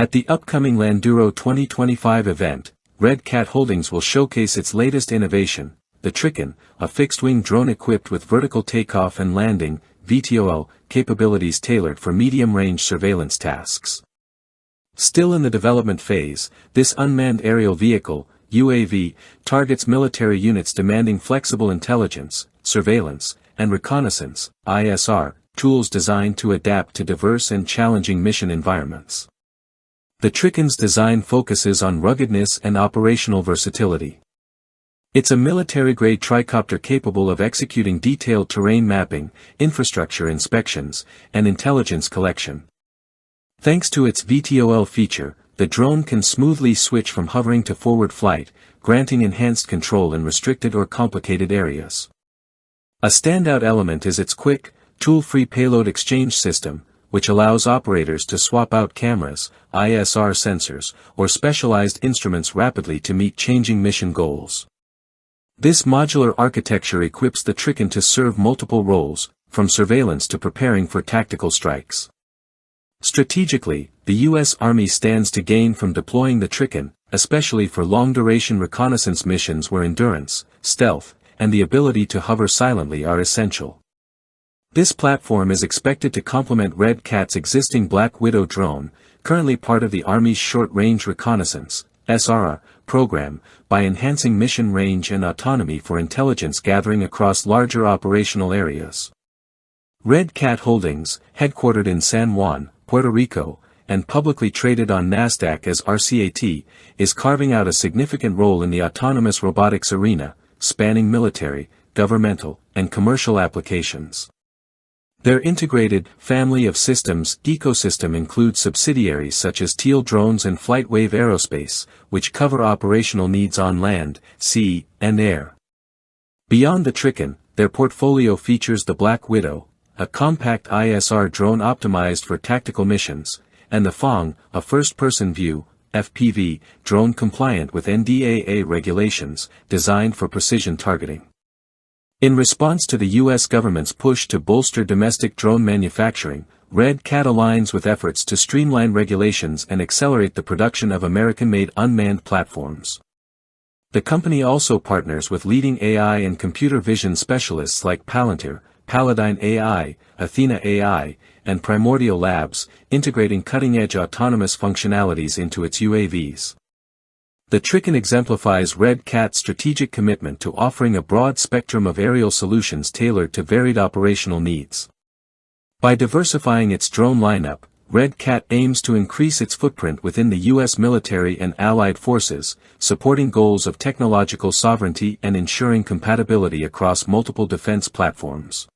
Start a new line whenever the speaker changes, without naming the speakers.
At the upcoming LANDEURO 2025 event, Red Cat Holdings will showcase its latest innovation, the TRICHON, a fixed-wing drone equipped with vertical takeoff and landing (VTOL) capabilities tailored for medium-range surveillance tasks. Still in the development phase, this unmanned aerial vehicle, UAV, targets military units demanding flexible intelligence, surveillance, and reconnaissance (ISR) tools designed to adapt to diverse and challenging mission environments. The TRICHON's design focuses on ruggedness and operational versatility. It's a military-grade tricopter capable of executing detailed terrain mapping, infrastructure inspections, and intelligence collection. Thanks to its VTOL feature, the drone can smoothly switch from hovering to forward flight, granting enhanced control in restricted or complicated areas. A standout element is its quick, tool-free payload exchange system, which allows operators to swap out cameras, ISR sensors, or specialized instruments rapidly to meet changing mission goals. This modular architecture equips the TRICHON to serve multiple roles, from surveillance to preparing for tactical strikes. Strategically, the U.S. Army stands to gain from deploying the TRICHON, especially for long-duration reconnaissance missions where endurance, stealth, and the ability to hover silently are essential. This platform is expected to complement Red Cat's existing Black Widow drone, currently part of the Army's Short-Range Reconnaissance (SRR) program, by enhancing mission range and autonomy for intelligence gathering across larger operational areas. Red Cat Holdings, headquartered in San Juan, Puerto Rico, and publicly traded on NASDAQ as RCAT, is carving out a significant role in the autonomous robotics arena, spanning military, governmental, and commercial applications. Their integrated family of systems ecosystem includes subsidiaries such as Teal Drones and FlightWave Aerospace, which cover operational needs on land, sea, and air. Beyond the TRICHON, their portfolio features the Black Widow, a compact ISR drone optimized for tactical missions, and the FONG, a first-person view, FPV, drone compliant with NDAA regulations, designed for precision targeting. In response to the U.S. government's push to bolster domestic drone manufacturing, Red Cat aligns with efforts to streamline regulations and accelerate the production of American-made unmanned platforms. The company also partners with leading AI and computer vision specialists like Palantir, Paladine AI, Athena AI, and Primordial Labs, integrating cutting-edge autonomous functionalities into its UAVs. The TRICHON exemplifies Red Cat's strategic commitment to offering a broad spectrum of aerial solutions tailored to varied operational needs. By diversifying its drone lineup, Red Cat aims to increase its footprint within the U.S. military and allied forces, supporting goals of technological sovereignty and ensuring compatibility across multiple defense platforms.